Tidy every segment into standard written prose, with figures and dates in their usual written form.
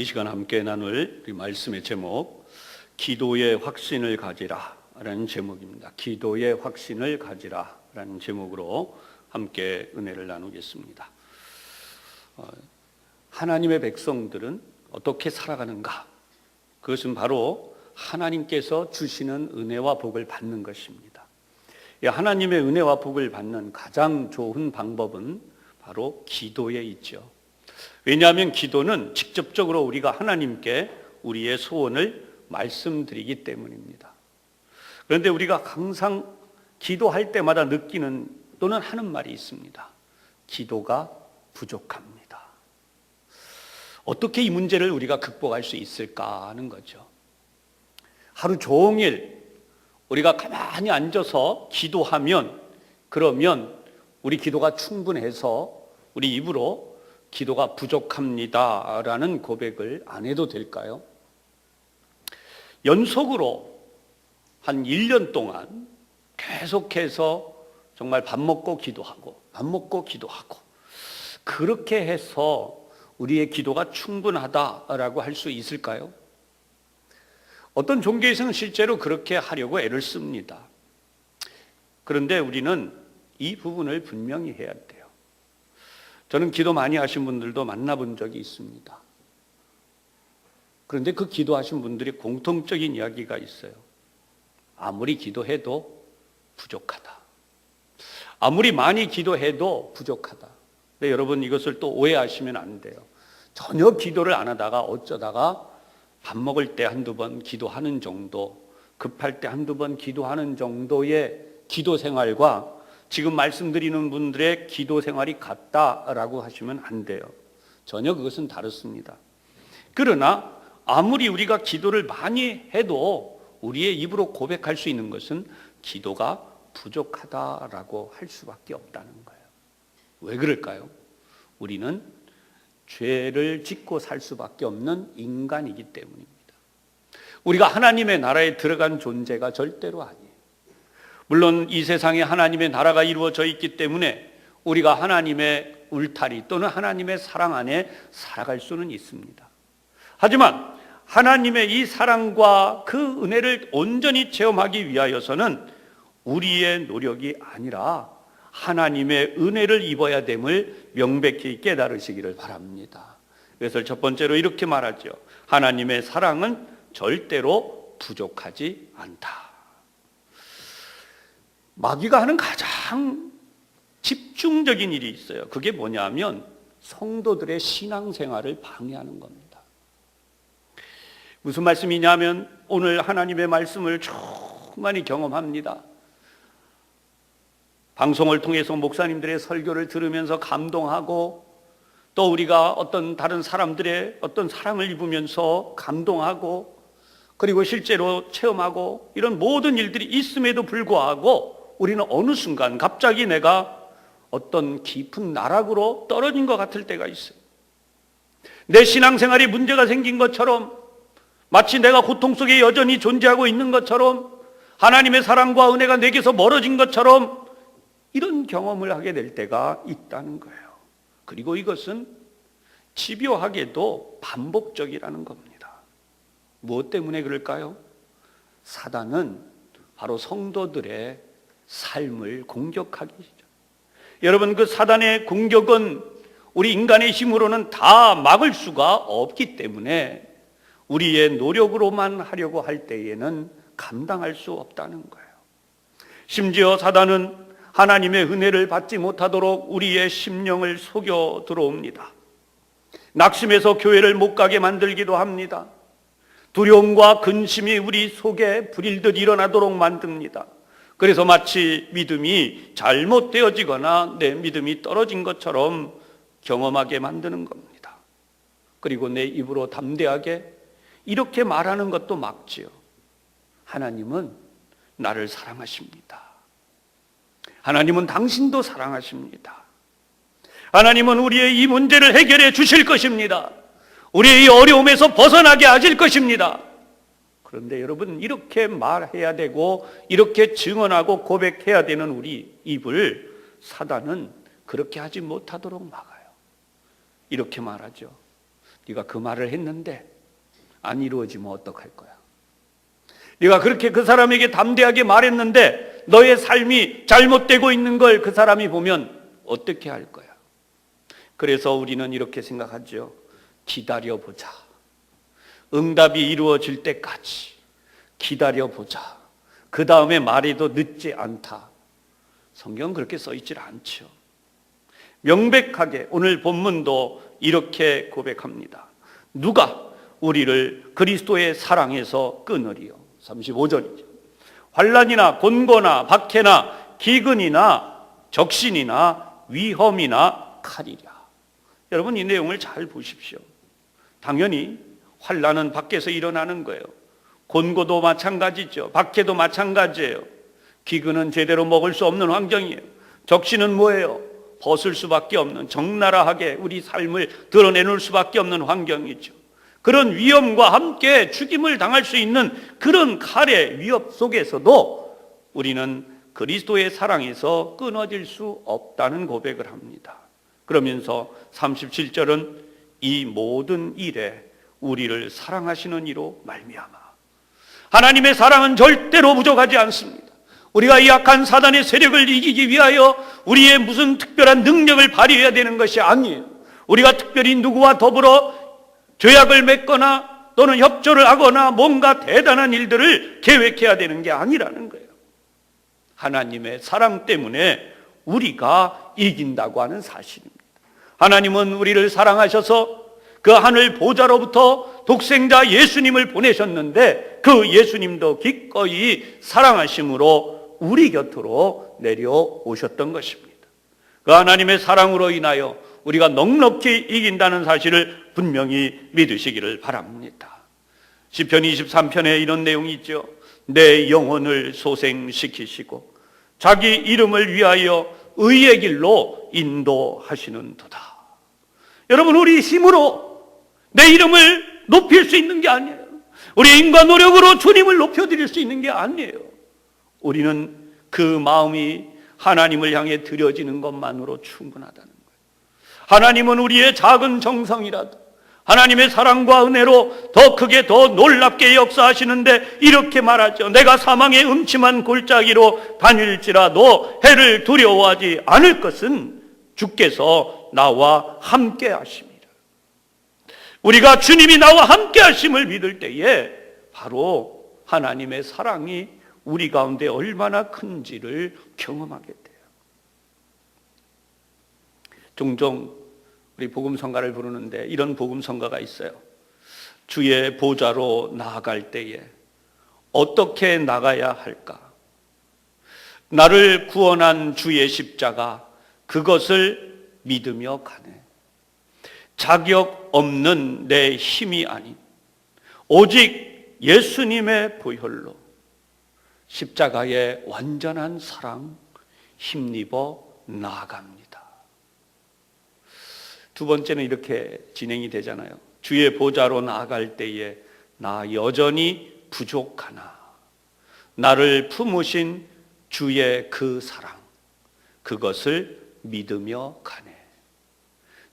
이 시간 함께 나눌 우리 말씀의 제목, 기도의 확신을 가지라 라는 제목입니다. 기도의 확신을 가지라 라는 제목으로 함께 은혜를 나누겠습니다. 하나님의 백성들은 어떻게 살아가는가? 그것은 바로 하나님께서 주시는 은혜와 복을 받는 것입니다. 하나님의 은혜와 복을 받는 가장 좋은 방법은 바로 기도에 있죠. 왜냐하면 기도는 직접적으로 우리가 하나님께 우리의 소원을 말씀드리기 때문입니다. 그런데 우리가 항상 기도할 때마다 느끼는 또는 하는 말이 있습니다. 기도가 부족합니다. 어떻게 이 문제를 우리가 극복할 수 있을까 하는 거죠. 하루 종일 우리가 가만히 앉아서 기도하면, 그러면 우리 기도가 충분해서 우리 입으로 기도가 부족합니다 라는 고백을 안 해도 될까요? 연속으로 한 1년 동안 계속해서 정말 밥 먹고 기도하고 밥 먹고 기도하고 그렇게 해서 우리의 기도가 충분하다라고 할 수 있을까요? 어떤 종교에서는 실제로 그렇게 하려고 애를 씁니다. 그런데 우리는 이 부분을 분명히 해야 돼요. 저는 기도 많이 하신 분들도 만나본 적이 있습니다. 그런데 그 기도하신 분들이 공통적인 이야기가 있어요. 아무리 기도해도 부족하다. 아무리 많이 기도해도 부족하다. 근데 여러분, 이것을 또 오해하시면 안 돼요. 전혀 기도를 안 하다가 어쩌다가 밥 먹을 때 한두 번 기도하는 정도, 급할 때 한두 번 기도하는 정도의 기도 생활과 지금 말씀드리는 분들의 기도 생활이 같다라고 하시면 안 돼요. 전혀 그것은 다릅니다. 그러나 아무리 우리가 기도를 많이 해도 우리의 입으로 고백할 수 있는 것은 기도가 부족하다라고 할 수밖에 없다는 거예요. 왜 그럴까요? 우리는 죄를 짓고 살 수밖에 없는 인간이기 때문입니다. 우리가 하나님의 나라에 들어간 존재가 절대로 아니에요. 물론 이 세상에 하나님의 나라가 이루어져 있기 때문에 우리가 하나님의 울타리 또는 하나님의 사랑 안에 살아갈 수는 있습니다. 하지만 하나님의 이 사랑과 그 은혜를 온전히 체험하기 위하여서는 우리의 노력이 아니라 하나님의 은혜를 입어야 됨을 명백히 깨달으시기를 바랍니다. 그래서 첫 번째로 이렇게 말하죠. 하나님의 사랑은 절대로 부족하지 않다. 마귀가 하는 가장 집중적인 일이 있어요. 그게 뭐냐면 성도들의 신앙생활을 방해하는 겁니다. 무슨 말씀이냐면 오늘 하나님의 말씀을 충만히 경험합니다. 방송을 통해서 목사님들의 설교를 들으면서 감동하고 또 우리가 어떤 다른 사람들의 어떤 사랑을 입으면서 감동하고 그리고 실제로 체험하고 이런 모든 일들이 있음에도 불구하고 우리는 어느 순간 갑자기 내가 어떤 깊은 나락으로 떨어진 것 같을 때가 있어요. 내 신앙생활에 문제가 생긴 것처럼 마치 내가 고통 속에 여전히 존재하고 있는 것처럼 하나님의 사랑과 은혜가 내게서 멀어진 것처럼 이런 경험을 하게 될 때가 있다는 거예요. 그리고 이것은 집요하게도 반복적이라는 겁니다. 무엇 때문에 그럴까요? 사단은 바로 성도들의 삶을 공격하기 시작. 여러분, 그 사단의 공격은 우리 인간의 힘으로는 다 막을 수가 없기 때문에 우리의 노력으로만 하려고 할 때에는 감당할 수 없다는 거예요. 심지어 사단은 하나님의 은혜를 받지 못하도록 우리의 심령을 속여 들어옵니다. 낙심해서 교회를 못 가게 만들기도 합니다. 두려움과 근심이 우리 속에 불일듯 일어나도록 만듭니다. 그래서 마치 믿음이 잘못되어지거나 내 믿음이 떨어진 것처럼 경험하게 만드는 겁니다. 그리고 내 입으로 담대하게 이렇게 말하는 것도 막지요. 하나님은 나를 사랑하십니다. 하나님은 당신도 사랑하십니다. 하나님은 우리의 이 문제를 해결해 주실 것입니다. 우리의 이 어려움에서 벗어나게 하실 것입니다. 그런데 여러분, 이렇게 말해야 되고 이렇게 증언하고 고백해야 되는 우리 입을 사단은 그렇게 하지 못하도록 막아요. 이렇게 말하죠. 네가 그 말을 했는데 안 이루어지면 어떡할 거야? 네가 그렇게 그 사람에게 담대하게 말했는데 너의 삶이 잘못되고 있는 걸 그 사람이 보면 어떻게 할 거야? 그래서 우리는 이렇게 생각하죠. 기다려보자. 응답이 이루어질 때까지 기다려보자. 그 다음에 말해도 늦지 않다. 성경은 그렇게 써 있질 않죠. 명백하게 오늘 본문도 이렇게 고백합니다. 누가 우리를 그리스도의 사랑에서 끊으리요? 35절이죠. 환난이나 곤고나 박해나 기근이나 적신이나 위험이나 칼이랴. 여러분 이 내용을 잘 보십시오. 당연히 환난은 밖에서 일어나는 거예요. 곤고도 마찬가지죠. 박해도 마찬가지예요. 기근은 제대로 먹을 수 없는 환경이에요. 적신은 뭐예요? 벗을 수밖에 없는, 적나라하게 우리 삶을 드러내놓을 수밖에 없는 환경이죠. 그런 위험과 함께 죽임을 당할 수 있는 그런 칼의 위협 속에서도 우리는 그리스도의 사랑에서 끊어질 수 없다는 고백을 합니다. 그러면서 37절은 이 모든 일에 우리를 사랑하시는 이로 말미암아. 하나님의 사랑은 절대로 부족하지 않습니다. 우리가 이 악한 사단의 세력을 이기기 위하여 우리의 무슨 특별한 능력을 발휘해야 되는 것이 아니에요. 우리가 특별히 누구와 더불어 조약을 맺거나 또는 협조를 하거나 뭔가 대단한 일들을 계획해야 되는 게 아니라는 거예요. 하나님의 사랑 때문에 우리가 이긴다고 하는 사실입니다. 하나님은 우리를 사랑하셔서 그 하늘 보좌로부터 독생자 예수님을 보내셨는데 그 예수님도 기꺼이 사랑하심으로 우리 곁으로 내려오셨던 것입니다. 그 하나님의 사랑으로 인하여 우리가 넉넉히 이긴다는 사실을 분명히 믿으시기를 바랍니다. 시편 23편에 이런 내용이 있죠. 내 영혼을 소생시키시고 자기 이름을 위하여 의의 길로 인도하시는 도다. 여러분 우리 힘으로 내 이름을 높일 수 있는 게 아니에요. 우리 인과 노력으로 주님을 높여드릴 수 있는 게 아니에요. 우리는 그 마음이 하나님을 향해 드려지는 것만으로 충분하다는 거예요. 하나님은 우리의 작은 정성이라도 하나님의 사랑과 은혜로 더 크게 더 놀랍게 역사하시는데 이렇게 말하죠. 내가 사망의 음침한 골짜기로 다닐지라도 해를 두려워하지 않을 것은 주께서 나와 함께 하심이라. 우리가 주님이 나와 함께 하심을 믿을 때에 바로 하나님의 사랑이 우리 가운데 얼마나 큰지를 경험하게 돼요. 종종 우리 복음성가를 부르는데 이런 복음성가가 있어요. 주의 보좌로 나아갈 때에 어떻게 나가야 할까? 나를 구원한 주의 십자가 그것을 믿으며 가네. 자격 없는 내 힘이 아닌 오직 예수님의 보혈로 십자가의 완전한 사랑 힘입어 나아갑니다. 두 번째는 이렇게 진행이 되잖아요. 주의 보좌로 나아갈 때에 나 여전히 부족하나 나를 품으신 주의 그 사랑 그것을 믿으며 가네.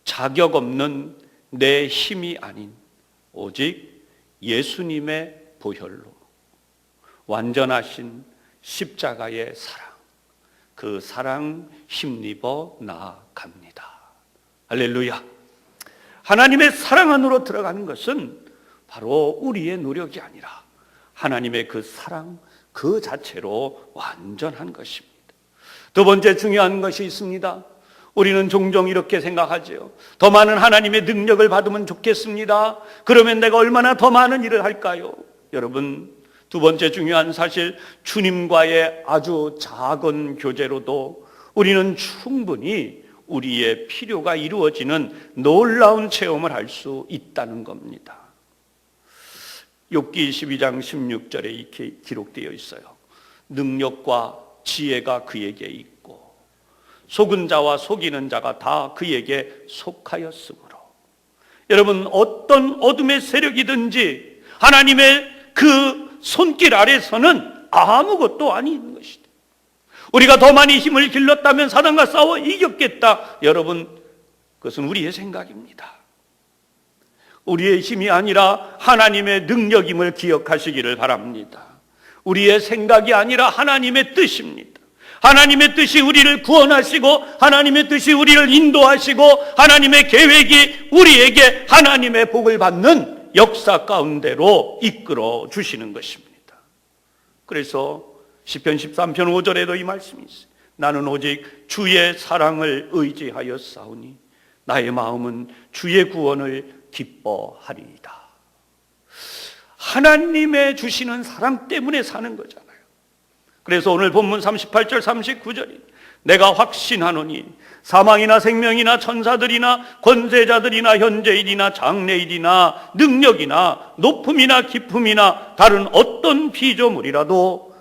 자격 없는 내 힘이 아닌 오직 예수님의 보혈로 완전하신 십자가의 사랑 그 사랑 힘입어 나아갑니다. 할렐루야. 하나님의 사랑 안으로 들어가는 것은 바로 우리의 노력이 아니라 하나님의 그 사랑 그 자체로 완전한 것입니다. 두 번째 중요한 것이 있습니다. 우리는 종종 이렇게 생각하죠. 더 많은 하나님의 능력을 받으면 좋겠습니다. 그러면 내가 얼마나 더 많은 일을 할까요? 여러분, 두 번째 중요한 사실, 주님과의 아주 작은 교제로도 우리는 충분히 우리의 필요가 이루어지는 놀라운 체험을 할 수 있다는 겁니다. 욥기 12장 16절에 이렇게 기록되어 있어요. 능력과 지혜가 그에게 있고 속은 자와 속이는 자가 다 그에게 속하였으므로. 여러분, 어떤 어둠의 세력이든지 하나님의 그 손길 아래서는 아무것도 아닌 것이다. 우리가 더 많이 힘을 길렀다면 사단과 싸워 이겼겠다. 여러분, 그것은 우리의 생각입니다. 우리의 힘이 아니라 하나님의 능력임을 기억하시기를 바랍니다. 우리의 생각이 아니라 하나님의 뜻입니다. 하나님의 뜻이 우리를 구원하시고 하나님의 뜻이 우리를 인도하시고 하나님의 계획이 우리에게 하나님의 복을 받는 역사 가운데로 이끌어 주시는 것입니다. 그래서 시편 13편 5절에도 이 말씀이 있어요. 나는 오직 주의 사랑을 의지하여 싸우니 나의 마음은 주의 구원을 기뻐하리이다. 하나님의 주시는 사랑 때문에 사는 거잖아요. 그래서 오늘 본문 38절 39절이 내가 확신하노니 사망이나 생명이나 천사들이나 권세자들이나 현재일이나 장래일이나 능력이나 높음이나 깊음이나 다른 어떤 피조물이라도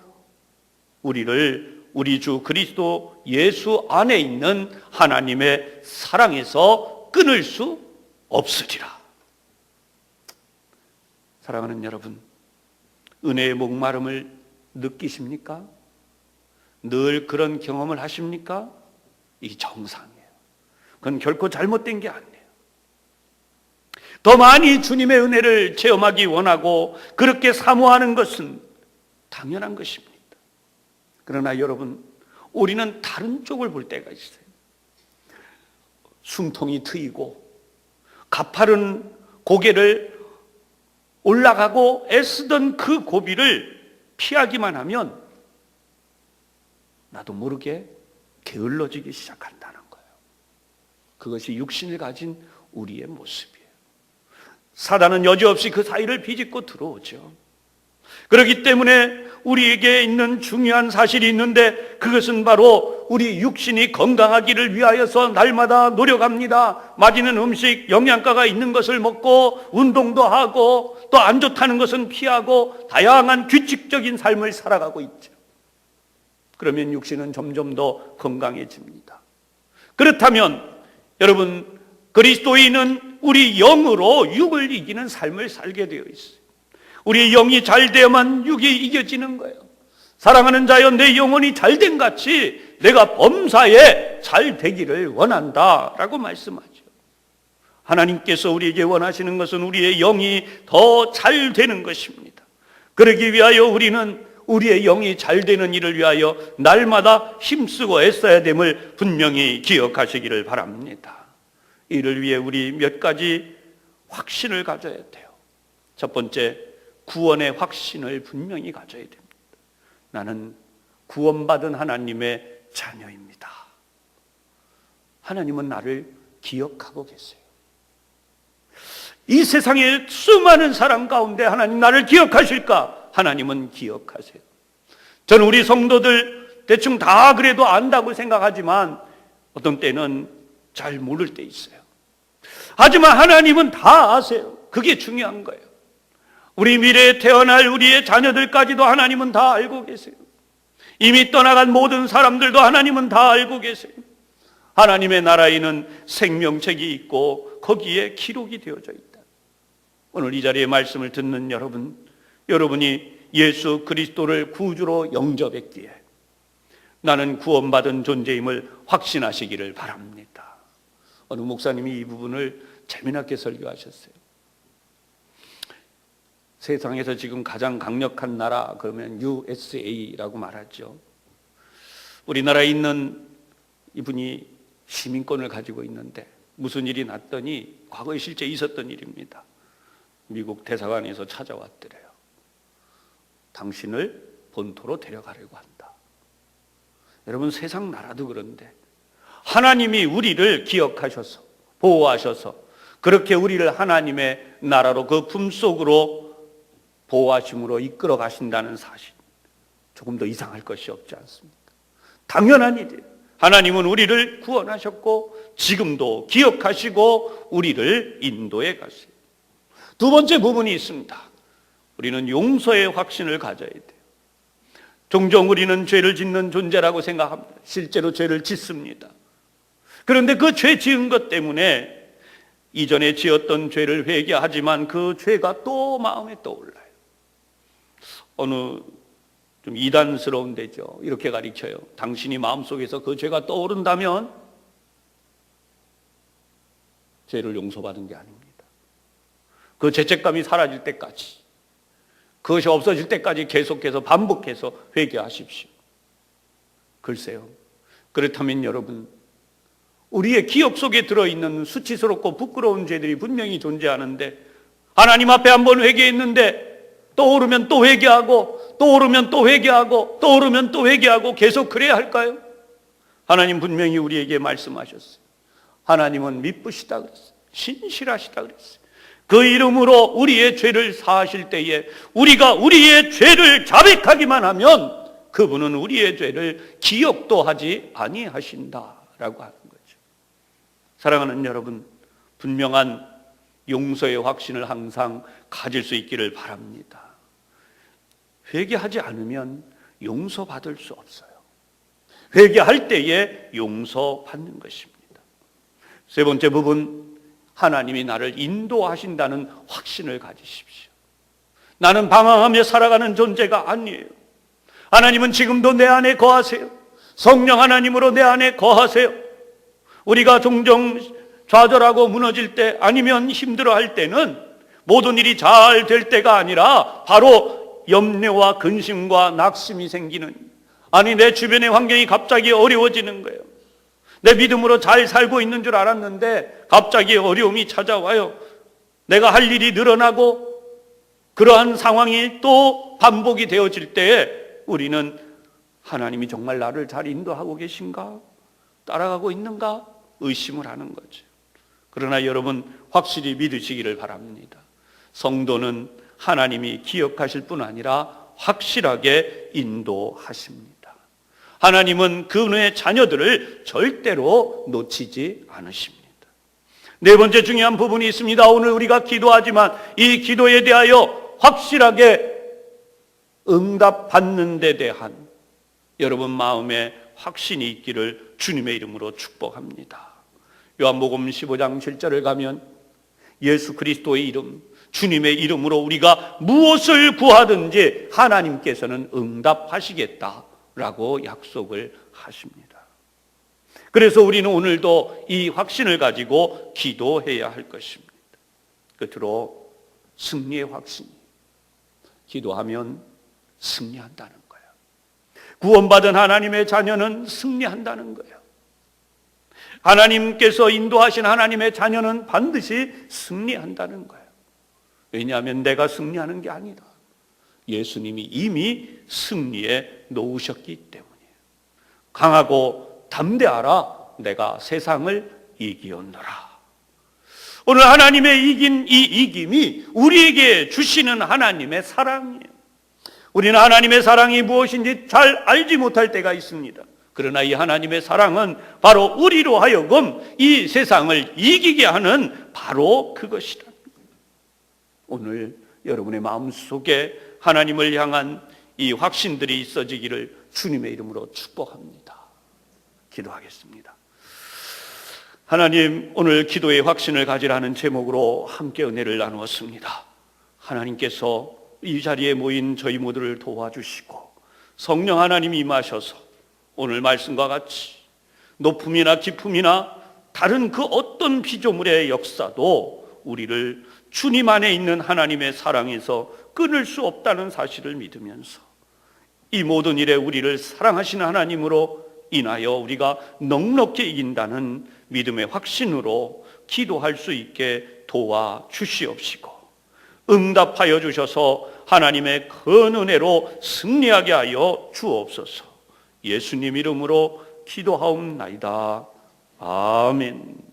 우리를 우리 주 그리스도 예수 안에 있는 하나님의 사랑에서 끊을 수 없으리라. 사랑하는 여러분, 은혜의 목마름을 느끼십니까? 늘 그런 경험을 하십니까? 이 정상이에요. 그건 결코 잘못된 게 아니에요. 더 많이 주님의 은혜를 체험하기 원하고 그렇게 사모하는 것은 당연한 것입니다. 그러나 여러분, 우리는 다른 쪽을 볼 때가 있어요. 숨통이 트이고 가파른 고개를 올라가고 애쓰던 그 고비를 피하기만 하면 나도 모르게 게을러지기 시작한다는 거예요. 그것이 육신을 가진 우리의 모습이에요. 사단은 여지없이 그 사이를 비집고 들어오죠. 그렇기 때문에 우리에게 있는 중요한 사실이 있는데 그것은 바로 우리 육신이 건강하기를 위하여서 날마다 노력합니다. 맛있는 음식, 영양가가 있는 것을 먹고 운동도 하고 또 안 좋다는 것은 피하고 다양한 규칙적인 삶을 살아가고 있죠. 그러면 육신은 점점 더 건강해집니다. 그렇다면 여러분, 그리스도인은 우리 영으로 육을 이기는 삶을 살게 되어 있어요. 우리의 영이 잘 되어야만 육이 이겨지는 거예요. 사랑하는 자여, 내 영혼이 잘된 같이 내가 범사에 잘 되기를 원한다 라고 말씀하죠. 하나님께서 우리에게 원하시는 것은 우리의 영이 더 잘 되는 것입니다. 그러기 위하여 우리는 우리의 영이 잘 되는 일을 위하여 날마다 힘쓰고 애써야 됨을 분명히 기억하시기를 바랍니다. 이를 위해 우리 몇 가지 확신을 가져야 돼요. 첫 번째, 구원의 확신을 분명히 가져야 됩니다. 나는 구원받은 하나님의 자녀입니다. 하나님은 나를 기억하고 계세요. 이 세상의 수많은 사람 가운데 하나님 나를 기억하실까? 하나님은 기억하세요. 저는 우리 성도들 대충 다 그래도 안다고 생각하지만 어떤 때는 잘 모를 때 있어요. 하지만 하나님은 다 아세요. 그게 중요한 거예요. 우리 미래에 태어날 우리의 자녀들까지도 하나님은 다 알고 계세요. 이미 떠나간 모든 사람들도 하나님은 다 알고 계세요. 하나님의 나라에는 생명책이 있고 거기에 기록이 되어져 있다. 오늘 이 자리에 말씀을 듣는 여러분이 예수 그리스도를 구주로 영접했기에 나는 구원받은 존재임을 확신하시기를 바랍니다. 어느 목사님이 이 부분을 재미나게 설교하셨어요. 세상에서 지금 가장 강력한 나라 그러면 USA라고 말하죠. 우리나라에 있는 이분이 시민권을 가지고 있는데 무슨 일이 났더니 과거에 실제 있었던 일입니다. 미국 대사관에서 찾아왔더래요. 당신을 본토로 데려가려고 한다. 여러분, 세상 나라도 그런데 하나님이 우리를 기억하셔서 보호하셔서 그렇게 우리를 하나님의 나라로 그 품속으로 보호하심으로 이끌어 가신다는 사실, 조금 더 이상할 것이 없지 않습니까? 당연한 일이에요. 하나님은 우리를 구원하셨고 지금도 기억하시고 우리를 인도해 가세요. 두 번째 부분이 있습니다. 우리는 용서의 확신을 가져야 돼요. 종종 우리는 죄를 짓는 존재라고 생각합니다. 실제로 죄를 짓습니다. 그런데 그 죄 지은 것 때문에 이전에 지었던 죄를 회개하지만 그 죄가 또 마음에 떠올라요. 어느 좀 이단스러운 데죠. 이렇게 가르쳐요. 당신이 마음속에서 그 죄가 떠오른다면 죄를 용서받은 게 아닙니다. 그 죄책감이 사라질 때까지, 그것이 없어질 때까지 계속해서 반복해서 회개하십시오. 글쎄요, 그렇다면 여러분, 우리의 기억 속에 들어있는 수치스럽고 부끄러운 죄들이 분명히 존재하는데, 하나님 앞에 한번 회개했는데 떠오르면 또 회개하고, 떠오르면 또 회개하고, 떠오르면 또 회개하고 계속 그래야 할까요? 하나님 분명히 우리에게 말씀하셨어요. 하나님은 미쁘시다 그랬어요. 신실하시다 그랬어요. 그 이름으로 우리의 죄를 사하실 때에 우리가 우리의 죄를 자백하기만 하면 그분은 우리의 죄를 기억도 하지 아니하신다라고 하는 거죠. 사랑하는 여러분, 분명한 용서의 확신을 항상 가질 수 있기를 바랍니다. 회개하지 않으면 용서받을 수 없어요. 회개할 때에 용서받는 것입니다. 세 번째 부분, 하나님이 나를 인도하신다는 확신을 가지십시오. 나는 방황하며 살아가는 존재가 아니에요. 하나님은 지금도 내 안에 거하세요. 성령 하나님으로 내 안에 거하세요. 우리가 종종 좌절하고 무너질 때, 아니면 힘들어할 때는 모든 일이 잘 될 때가 아니라 바로 염려와 근심과 낙심이 생기는, 아니 내 주변의 환경이 갑자기 어려워지는 거예요. 내 믿음으로 잘 살고 있는 줄 알았는데 갑자기 어려움이 찾아와요. 내가 할 일이 늘어나고 그러한 상황이 또 반복이 되어질 때에 우리는 하나님이 정말 나를 잘 인도하고 계신가? 따라가고 있는가? 의심을 하는 거죠. 그러나 여러분, 확실히 믿으시기를 바랍니다. 성도는 하나님이 기억하실 뿐 아니라 확실하게 인도하십니다. 하나님은 그분의 자녀들을 절대로 놓치지 않으십니다. 네 번째 중요한 부분이 있습니다. 오늘 우리가 기도하지만 이 기도에 대하여 확실하게 응답받는 데 대한 여러분 마음에 확신이 있기를 주님의 이름으로 축복합니다. 요한복음 15장 7절을 가면 예수 그리스도의 이름, 주님의 이름으로 우리가 무엇을 구하든지 하나님께서는 응답하시겠다라고 약속을 하십니다. 그래서 우리는 오늘도 이 확신을 가지고 기도해야 할 것입니다. 끝으로 승리의 확신이, 기도하면 승리한다는 거예요. 구원받은 하나님의 자녀는 승리한다는 거예요. 하나님께서 인도하신 하나님의 자녀는 반드시 승리한다는 거예요. 왜냐하면 내가 승리하는 게 아니라 예수님이 이미 승리에 놓으셨기 때문이에요. 강하고 담대하라, 내가 세상을 이기었노라. 오늘 하나님의 이긴 이 이김이 우리에게 주시는 하나님의 사랑이에요. 우리는 하나님의 사랑이 무엇인지 잘 알지 못할 때가 있습니다. 그러나 이 하나님의 사랑은 바로 우리로 하여금 이 세상을 이기게 하는 바로 그것이다. 오늘 여러분의 마음속에 하나님을 향한 이 확신들이 있어지기를 주님의 이름으로 축복합니다. 기도하겠습니다. 하나님, 오늘 기도의 확신을 가지라는 제목으로 함께 은혜를 나누었습니다. 하나님께서 이 자리에 모인 저희 모두를 도와주시고 성령 하나님이 임하셔서 오늘 말씀과 같이 높음이나 깊음이나 다른 그 어떤 피조물의 역사도 우리를 주님 안에 있는 하나님의 사랑에서 끊을 수 없다는 사실을 믿으면서 이 모든 일에 우리를 사랑하시는 하나님으로 인하여 우리가 넉넉히 이긴다는 믿음의 확신으로 기도할 수 있게 도와주시옵시고 응답하여 주셔서 하나님의 큰 은혜로 승리하게 하여 주옵소서. 예수님 이름으로 기도하옵나이다. 아멘.